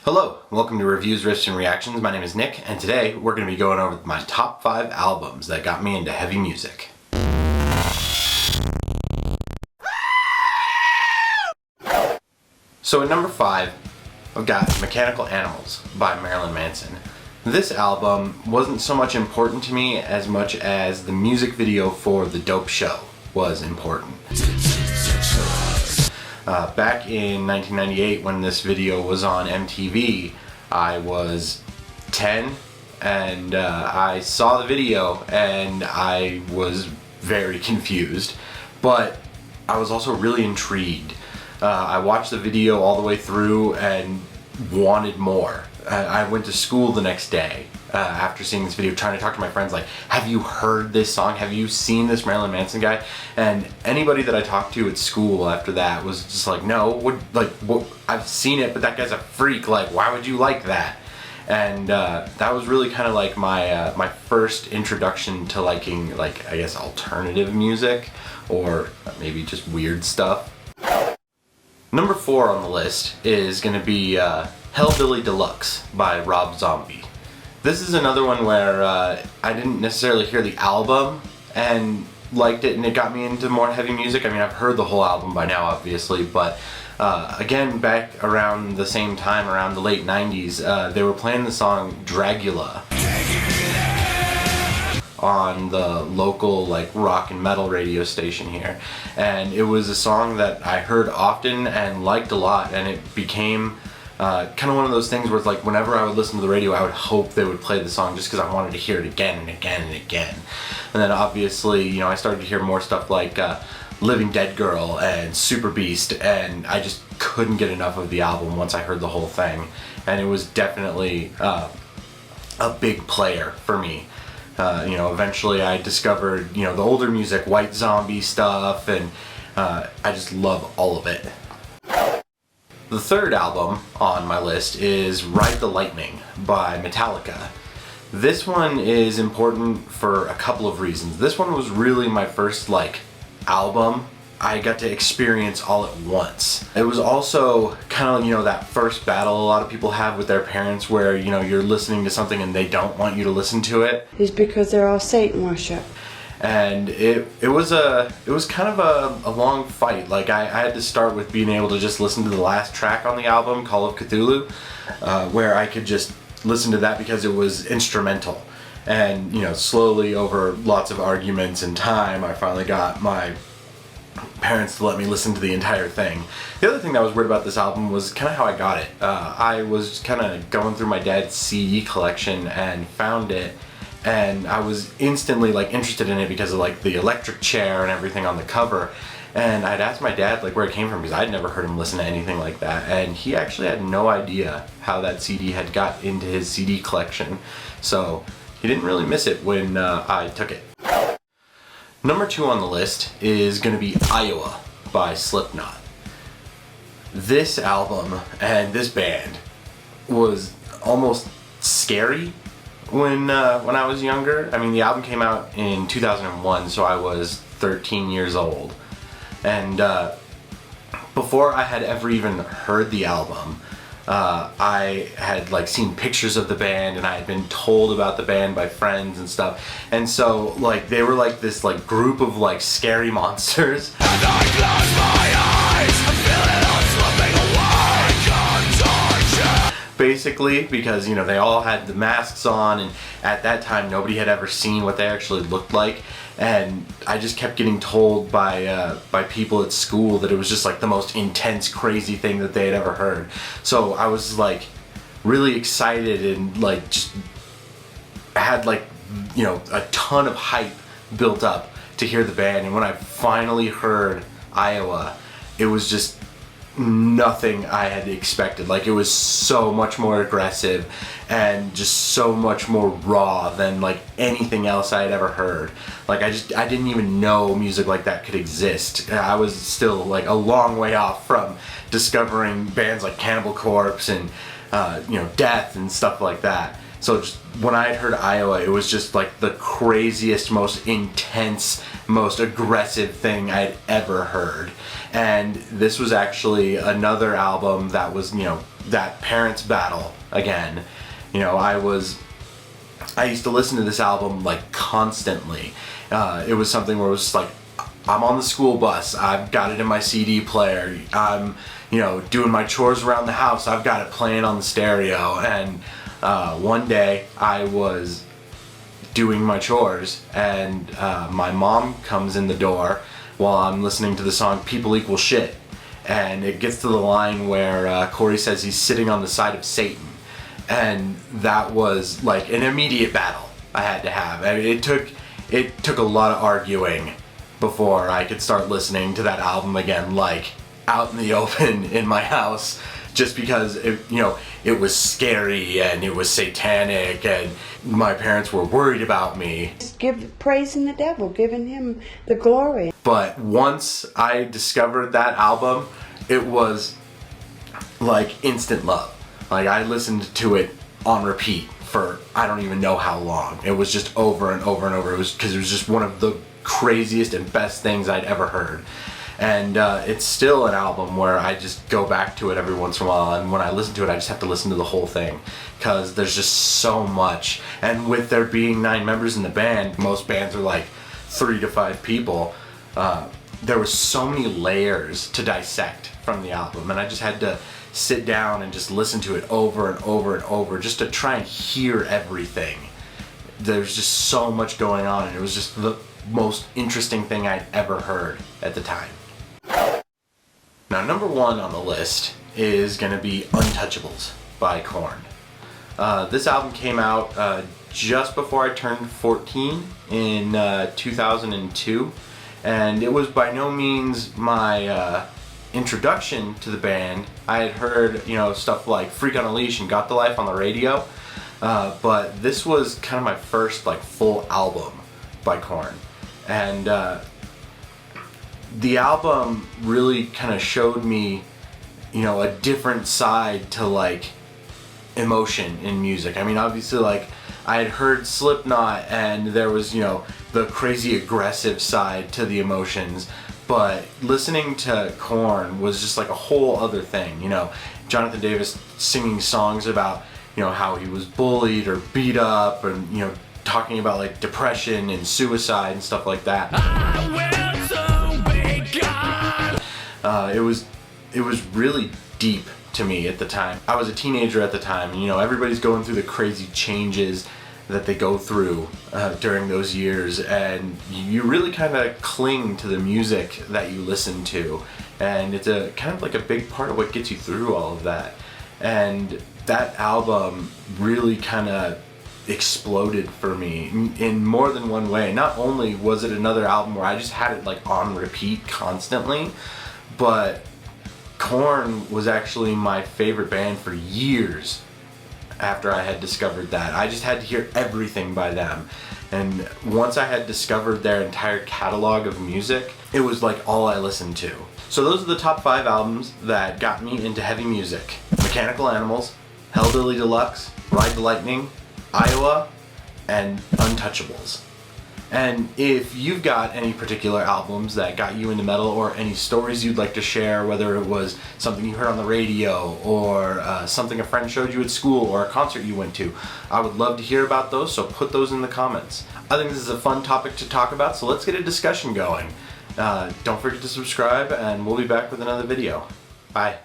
Hello, welcome to Reviews, Riffs, and Reactions. My name is Nick, and today we're going to be going over my top 5 albums that got me into heavy music. So at number 5, I've got Mechanical Animals by Marilyn Manson. This album wasn't so much important to me as much as the music video for The Dope Show was important. Back in 1998 when this video was on MTV, I was 10 and I saw the video and I was very confused, but I was also really intrigued. I watched the video all the way through and wanted more. I went to school the next day after seeing this video, trying to talk to my friends like, have you heard this song? Have you seen this Marilyn Manson guy? And anybody that I talked to at school after that was just like, no, what, I've seen it, but that guy's a freak, like, why would you like that? And that was really kind of like my my first introduction to liking, like, I guess alternative music, or maybe just weird stuff. Number 4 on the list is going to be Hellbilly Deluxe by Rob Zombie. This is another one where I didn't necessarily hear the album and liked it, and it got me into more heavy music. I mean, I've heard the whole album by now, obviously, but again, back around the same time, around the late 90s, they were playing the song Dragula on the local like rock and metal radio station here, and it was a song that I heard often and liked a lot, and it became kind of one of those things where it's like whenever I would listen to the radio, I would hope they would play the song just because I wanted to hear it again and again and again. And then obviously, you know, I started to hear more stuff like Living Dead Girl and Super Beast, and I just couldn't get enough of the album once I heard the whole thing, and it was definitely a big player for me. You know, eventually I discovered, you know, the older music, White Zombie stuff, and I just love all of it. The third album on my list is Ride the Lightning by Metallica. This one is important for a couple of reasons. This one was really my first, like, album I got to experience all at once. It was also kind of, you know, that first battle a lot of people have with their parents where, you know, you're listening to something and they don't want you to listen to it. It's because they're all Satan worship. And it was kind of a long fight. Like I had to start with being able to just listen to the last track on the album, Call of Cthulhu, where I could just listen to that because it was instrumental. And, you know, slowly over lots of arguments and time, I finally got my parents to let me listen to the entire thing. The other thing that was weird about this album was kind of how I got it. I was kind of going through my dad's CD collection and found it, and I was instantly like interested in it because of like the electric chair and everything on the cover. And I'd asked my dad like where it came from because I'd never heard him listen to anything like that, and he actually had no idea how that CD had got into his CD collection, so he didn't really miss it when I took it. Number 2 on the list is going to be Iowa by Slipknot. This album and this band was almost scary when I was younger. I mean, the album came out in 2001, so I was 13 years old. And before I had ever even heard the album, I had like seen pictures of the band, and I had been told about the band by friends and stuff. And so like they were like this like group of like scary monsters. And I close my eyes, I feel it all slipping away, contortion. Basically, because, you know, they all had the masks on, and at that time nobody had ever seen what they actually looked like. And I just kept getting told by people at school that it was just like the most intense, crazy thing that they had ever heard. So I was like really excited and like just had like, you know, a ton of hype built up to hear the band. And when I finally heard Iowa, it was just nothing I had expected. Like, it was so much more aggressive and just so much more raw than like anything else I had ever heard. Like, I didn't even know music like that could exist. I was still like a long way off from discovering bands like Cannibal Corpse and you know, Death and stuff like that. So just when I had heard Iowa, it was just like the craziest, most intense, most aggressive thing I'd ever heard. And this was actually another album that was, you know, that parents' battle again. You know, I used to listen to this album like constantly. It was something where it was like, I'm on the school bus, I've got it in my CD player, I'm, you know, doing my chores around the house, I've got it playing on the stereo. And one day I was doing my chores and my mom comes in the door while I'm listening to the song People Equal Shit. And it gets to the line where Corey says he's sitting on the side of Satan. And that was like an immediate battle I had to have. I mean, it took a lot of arguing before I could start listening to that album again, like out in the open in my house, just because it was scary and it was satanic and my parents were worried about me. Just praising the devil, giving him the glory. But once I discovered that album, it was like instant love. Like, I listened to it on repeat for I don't even know how long. It was just over and over and over. It was because it was just one of the craziest and best things I'd ever heard. And it's still an album where I just go back to it every once in a while, and when I listen to it I just have to listen to the whole thing because there's just so much. And with there being 9 members in the band, most bands are like 3 to 5 people, there was so many layers to dissect from the album, and I just had to sit down and just listen to it over and over and over just to try and hear everything. There's just so much going on, and it was just the most interesting thing I'd ever heard at the time. Now, number 1 on the list is going to be Untouchables by Korn. This album came out just before I turned 14 in 2002, and it was by no means my introduction to the band. I had heard, stuff like Freak on a Leash and Got the Life on the radio, but this was kind of my first like full album by Korn. And the album really kind of showed me, a different side to like emotion in music. I mean, obviously, like, I had heard Slipknot and there was, the crazy aggressive side to the emotions, but listening to Korn was just like a whole other thing. Jonathan Davis singing songs about, how he was bullied or beat up, and, talking about like depression and suicide and stuff like that. It was really deep to me at the time. I was a teenager at the time, and everybody's going through the crazy changes that they go through during those years, and you really kind of cling to the music that you listen to, and it's a kind of like a big part of what gets you through all of that. And that album really kind of exploded for me in more than one way. Not only was it another album where I just had it like on repeat constantly, but Korn was actually my favorite band for years after I had discovered that. I just had to hear everything by them. And once I had discovered their entire catalog of music, it was like all I listened to. So those are the top 5 albums that got me into heavy music: Mechanical Animals, Hellbilly Deluxe, Ride the Lightning, Iowa, and Untouchables. And if you've got any particular albums that got you into metal, or any stories you'd like to share, whether it was something you heard on the radio, or something a friend showed you at school, or a concert you went to, I would love to hear about those, so put those in the comments. I think this is a fun topic to talk about, so let's get a discussion going. Don't forget to subscribe, and we'll be back with another video. Bye.